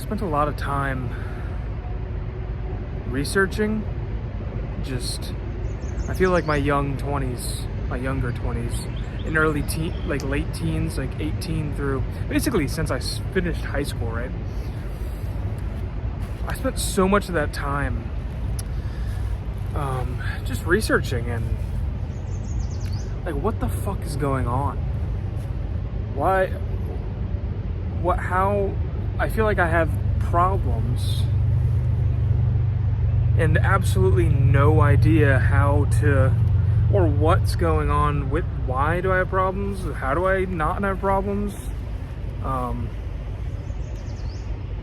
spent a lot of time researching. I feel like my younger 20s, in late teens, like 18 through, basically since I finished high school, right? I spent so much of that time just researching and like, what the fuck is going on? How I feel like I have problems and absolutely no idea how to, or what's going on with, why do I have problems? How do I not have problems?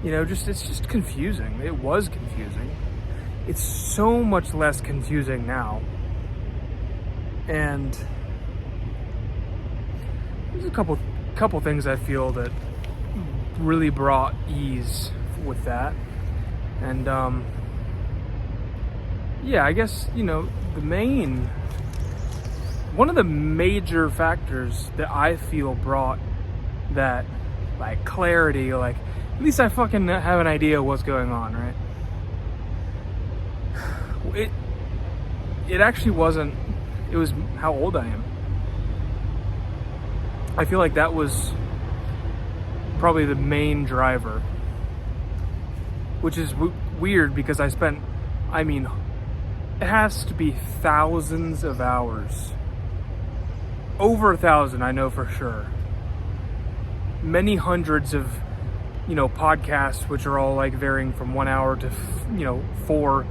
It's just confusing. It was confusing. It's so much less confusing now. And there's a couple things I feel that really brought ease with that. And I guess, one of the major factors that I feel brought that, like, clarity, like, at least I fucking have an idea what's going on, right? It actually wasn't, it was how old I am. I feel like that was probably the main driver, which is weird because it has to be thousands of hours. Over 1,000, I know for sure. Many hundreds of, podcasts, which are all like varying from 1 hour to, 4.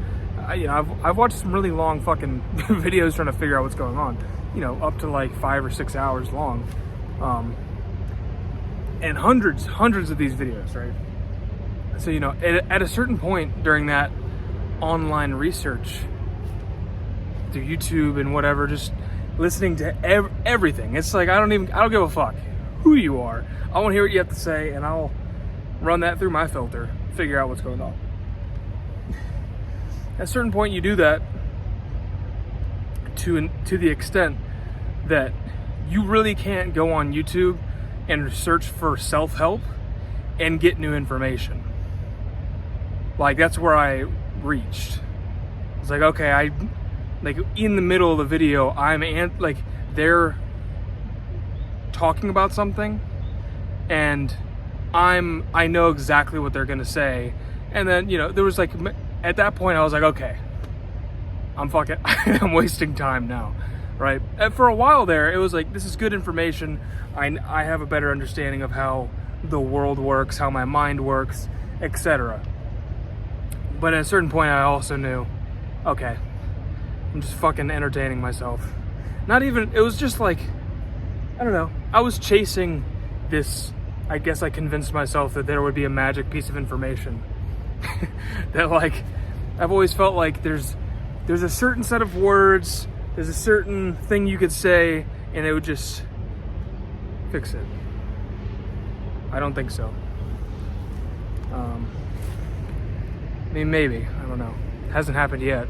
I've watched some really long fucking videos trying to figure out what's going on, up to like 5 or 6 hours long. And hundreds of these videos, right? So, at a certain point during that online research through YouTube and whatever, just listening to everything, it's like, I don't give a fuck who you are. I want to hear what you have to say, and I'll run that through my filter, figure out what's going on. At a certain point, you do that to the extent that you really can't go on YouTube and search for self-help and get new information. Like, that's where I reached. It's like, okay, in the middle of the video, they're talking about something, and I know exactly what they're gonna say. And then, there was like, at that point I was like, okay, I'm wasting time now, right? And for a while there, it was like, this is good information. I have a better understanding of how the world works, how my mind works, etc. But at a certain point, I also knew, okay, I'm just fucking entertaining myself. It was just like, I don't know. I was chasing this, I guess I convinced myself that there would be a magic piece of information. That, like, I've always felt like there's a certain set of words, there's a certain thing you could say, and it would just fix it. I don't think so. Maybe, I don't know. It hasn't happened yet.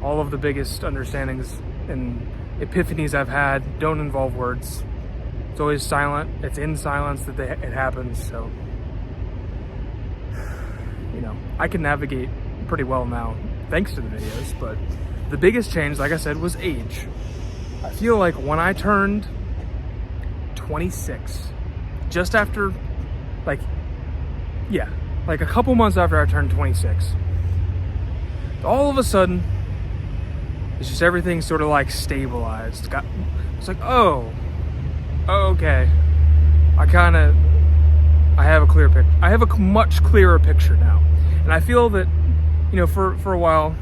All of the biggest understandings and epiphanies I've had don't involve words. It's always silent. It's in silence that it happens. So, I can navigate pretty well now, thanks to the videos. But the biggest change, like I said, was age. I feel like when I turned 26, just after, like a couple months after I turned 26, all of a sudden, it's just everything sort of like stabilized. It's like, oh, okay. I have a clear picture. I have a much clearer picture now. And I feel that, for a while,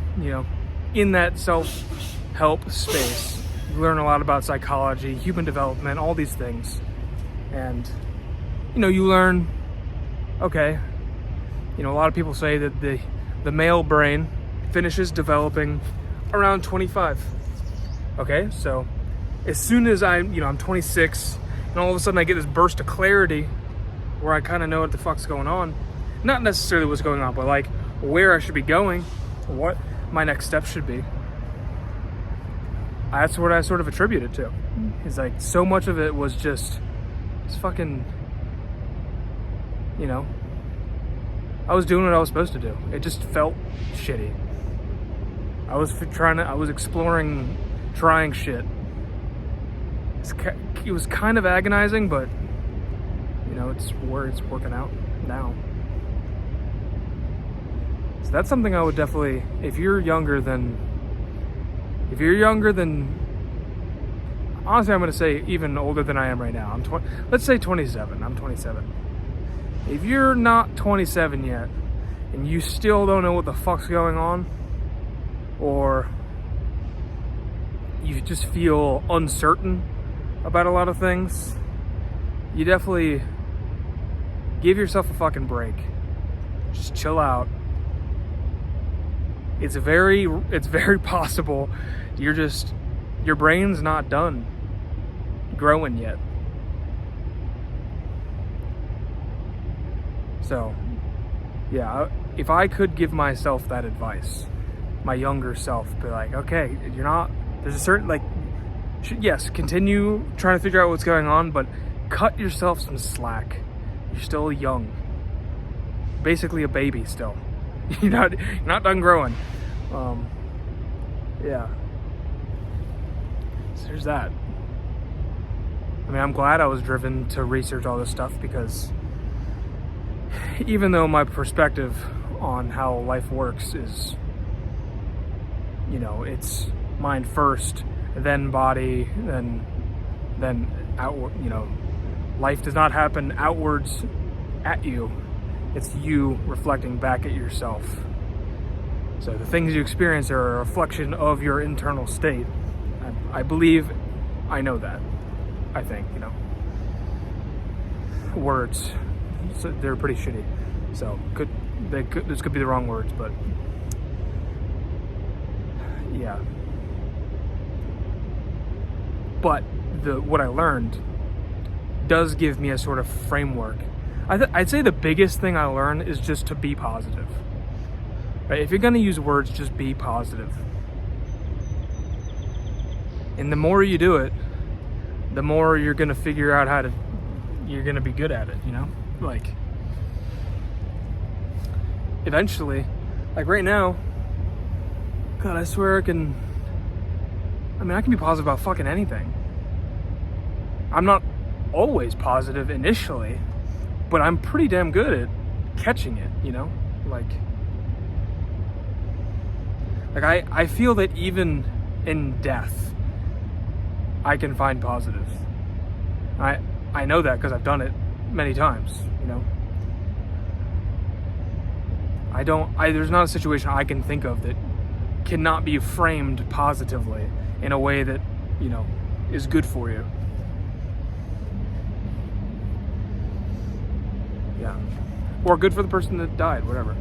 in that self-help space, you learn a lot about psychology, human development, all these things. And, you learn, okay, a lot of people say that the male brain finishes developing around 25. Okay, so as soon as I'm 26, and all of a sudden I get this burst of clarity where I kind of know what the fuck's going on. Not necessarily what's going on, but like where I should be going, what my next steps should be. That's what I sort of attribute it to. It's like so much of it was just fucking, I was doing what I was supposed to do. It just felt shitty. I was exploring, trying shit. It was kind of agonizing, but you know, it's working out now. So that's something I would definitely, if you're younger than, honestly, I'm going to say even older than I am right now. Let's say 27. I'm 27. If you're not 27 yet, and you still don't know what the fuck's going on, or you just feel uncertain about a lot of things, you definitely give yourself a fucking break. Just chill out. It's very possible your brain's not done growing yet. So, yeah, if I could give myself that advice, my younger self, be like, okay, there's a certain, like, yes, continue trying to figure out what's going on, but cut yourself some slack. You're still young. Basically a baby still. You're not done growing. Yeah. So there's that. I mean, I'm glad I was driven to research all this stuff, because even though my perspective on how life works is, you know, it's mind first, then body, then outward, you know, life does not happen outwards at you. It's you reflecting back at yourself. So the things you experience are a reflection of your internal state. I believe I know that. I think, you know. Words, so they're pretty shitty. So this could be the wrong words, but yeah. But what I learned does give me a sort of framework. I'd say the biggest thing I learned is just to be positive. Right? If you're gonna use words, just be positive. And the more you do it, the more you're gonna figure out you're gonna be good at it, you know? Like, eventually, like right now, God, I swear I can be positive about fucking anything. I'm not always positive initially, but I'm pretty damn good at catching it, you know? Like I feel that even in death, I can find positives. I know that because I've done it many times, you know? There's not a situation I can think of that cannot be framed positively in a way that, you know, is good for you. Yeah. Or good for the person that died, whatever.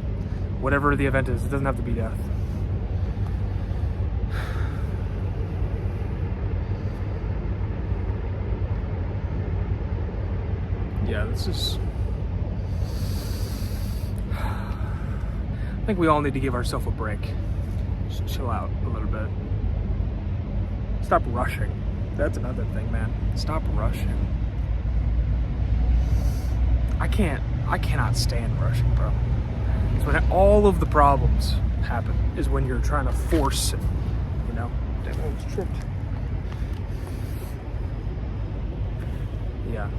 Whatever the event is, it doesn't have to be death. Yeah, this is... I think we all need to give ourselves a break. Just chill out a little bit. Stop rushing. That's another thing, man. Stop rushing. I cannot stand rushing, bro. It's when all of the problems happen, is when you're trying to force it, you know? Damn, I was tripped. Yeah.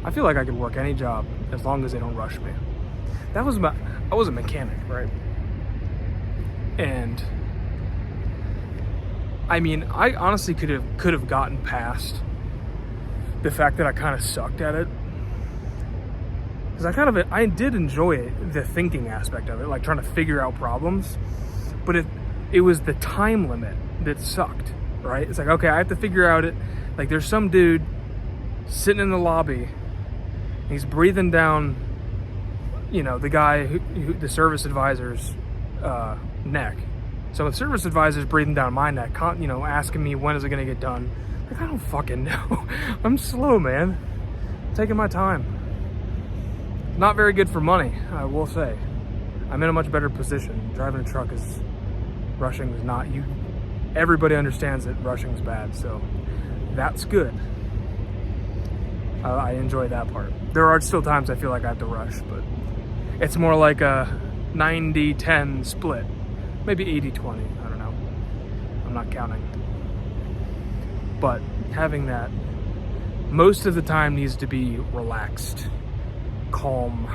I feel like I could work any job as long as they don't rush me. I was a mechanic, right? And I mean, I honestly could have gotten past the fact that I kind of sucked at it, because I did enjoy the thinking aspect of it, like trying to figure out problems, but it was the time limit that sucked, right? It's like, okay, I have to figure out it. Like, there's some dude sitting in the lobby, and he's breathing down, you know, the guy the service advisor's neck. So the service advisor's breathing down my neck, you know, asking me when is it gonna get done. Like, I don't fucking know. I'm slow, man. I'm taking my time. Not very good for money, I will say. I'm in a much better position. Driving a truck rushing is not, everybody understands that rushing is bad, so that's good. I enjoy that part. There are still times I feel like I have to rush, but it's more like a 90-10 split. Maybe 80-20, I don't know. I'm not counting. But having that most of the time needs to be relaxed, calm.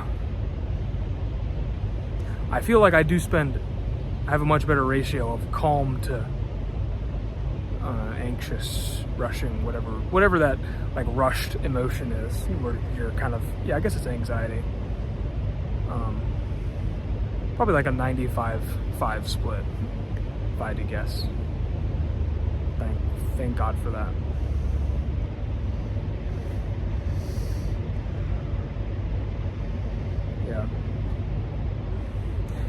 I feel like I have a much better ratio of calm to anxious, rushing, whatever that like rushed emotion is, where you're kind of, I guess it's anxiety. Probably like a 95-5 split, if I had to guess. Thank God for that. Yeah.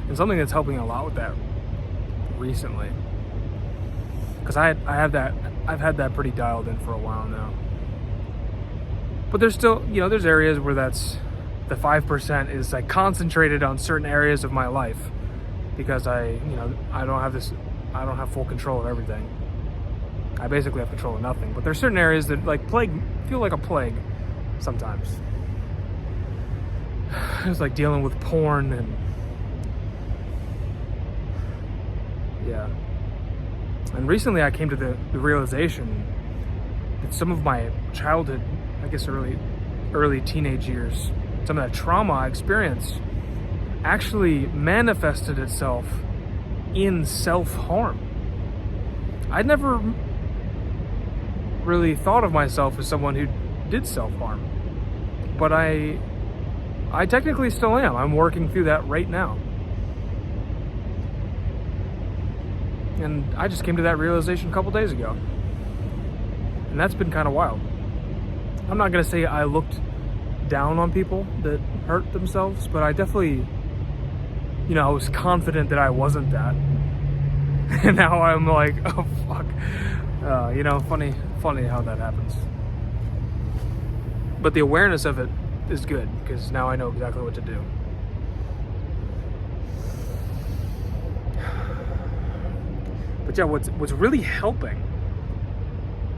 And something that's helping a lot with that recently, because I've had that pretty dialed in for a while now. But there's still, there's areas where that's the 5% is like concentrated on certain areas of my life, because I don't have full control of everything. I basically have control of nothing. But there's certain areas that feel like a plague sometimes. It's like dealing with porn and yeah. And recently I came to the realization that some of my childhood, I guess early teenage years, some of that trauma I experienced actually manifested itself in self-harm. I'd never really thought of myself as someone who did self-harm, but I technically still am. I'm working through that right now. And I just came to that realization a couple days ago. And that's been kind of wild. I'm not going to say I looked down on people that hurt themselves, but I definitely, I was confident that I wasn't that. And now I'm like, oh, fuck. Funny how that happens. But the awareness of it is good, because now I know exactly what to do. But yeah, what's really helping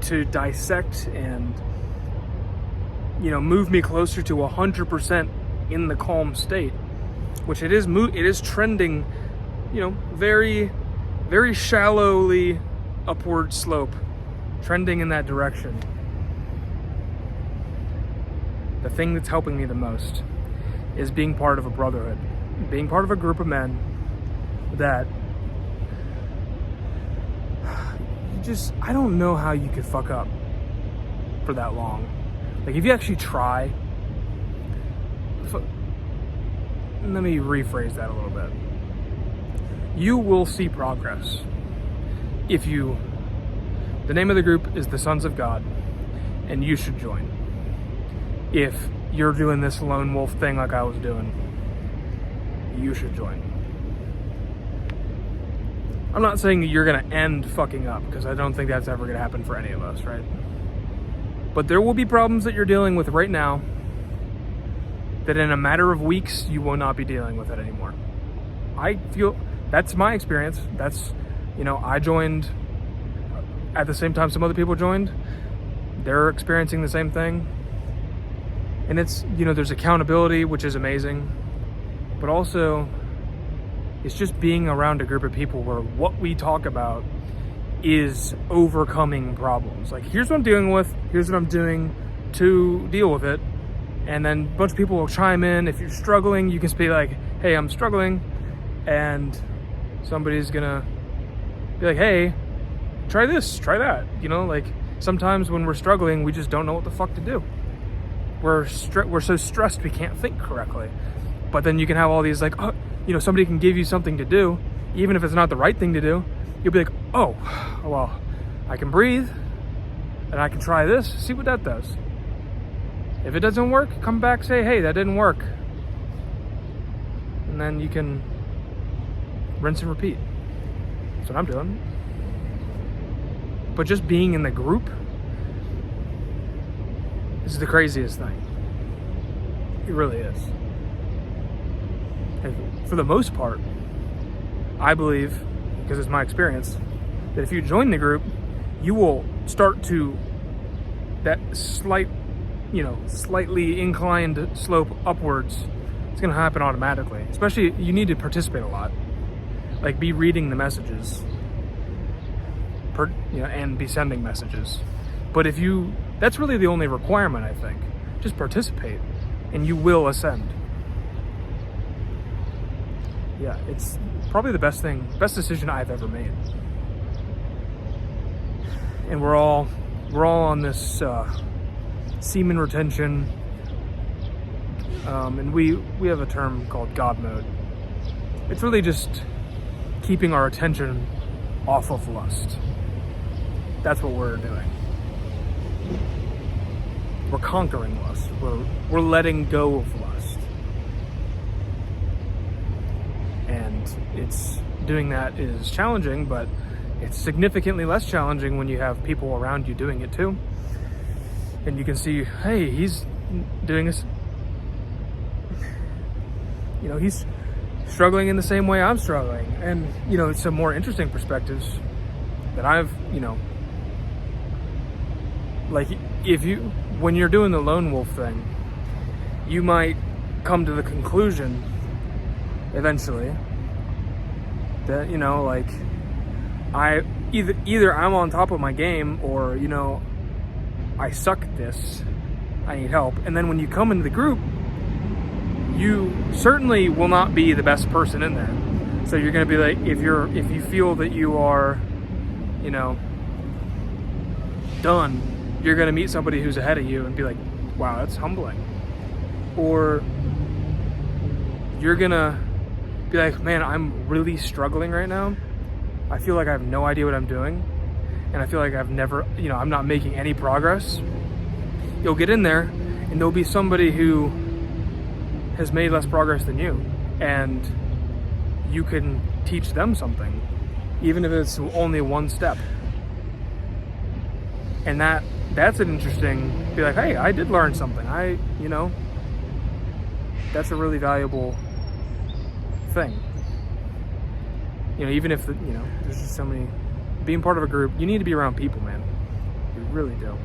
to dissect and move me closer to 100% in the calm state, which it is trending, very, very shallowly upward slope, trending in that direction. The thing that's helping me the most is being part of a brotherhood, being part of a group of men that I don't know how you could fuck up for that long. Like, if you actually try, let me rephrase that a little bit. You will see progress if the name of the group is the Sons of God, and you should join. If you're doing this lone wolf thing like I was doing, you should join. I'm not saying that you're going to end fucking up, because I don't think that's ever going to happen for any of us, right? But there will be problems that you're dealing with right now that in a matter of weeks, you will not be dealing with it anymore. I feel that's my experience. That's, I joined at the same time some other people joined. They're experiencing the same thing. And it's, there's accountability, which is amazing. But also, it's just being around a group of people where what we talk about is overcoming problems. Like, here's what I'm dealing with, here's what I'm doing to deal with it. And then a bunch of people will chime in. If you're struggling, you can be like, hey, I'm struggling. And somebody's gonna be like, hey, try this, try that. Like, sometimes when we're struggling, we just don't know what the fuck to do. We're so stressed we can't think correctly. But then you can have all these like, somebody can give you something to do, even if it's not the right thing to do. You'll be like, oh, well, I can breathe, and I can try this, see what that does. If it doesn't work, come back, say, hey, that didn't work. And then you can rinse and repeat. That's what I'm doing. But just being in the group is the craziest thing. It really is. And for the most part, I believe, because it's my experience, that if you join the group, you will start to, that slight, slightly inclined slope upwards, it's going to happen automatically. Especially, you need to participate a lot. Like, be reading the messages, and be sending messages. But that's really the only requirement, I think. Just participate, and you will ascend. Yeah, it's probably the best decision I've ever made. And we're all on this semen retention, and we have a term called God mode. It's really just keeping our attention off of lust. That's what we're doing. We're conquering lust. We're letting go of lust. And doing that is challenging, but it's significantly less challenging when you have people around you doing it too. And you can see, hey, he's doing this. He's struggling in the same way I'm struggling. And, some more interesting perspectives that I've, like, when you're doing the lone wolf thing, you might come to the conclusion eventually that, like, either I'm on top of my game, or, I suck at this, I need help. And then when you come into the group, you certainly will not be the best person in there. So you're going to be like, if you feel that you are, done, you're going to meet somebody who's ahead of you and be like, wow, that's humbling. Or you're going to be like, man, I'm really struggling right now. I feel like I have no idea what I'm doing. And I feel like I'm not making any progress. You'll get in there and there'll be somebody who has made less progress than you. And you can teach them something, even if it's only one step. And that's an interesting, be like, hey, I did learn something. That's a really valuable thing. Even if, there's just so many, being part of a group, you need to be around people, man. You really do.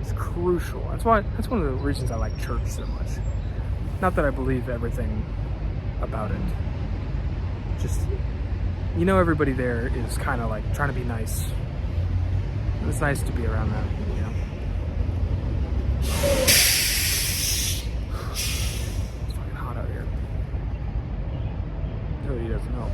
It's crucial. That's one of the reasons I like church so much. Not that I believe everything about it. Just, everybody there is kind of like trying to be nice. It's nice to be around that, It's fucking hot out here. It really doesn't help.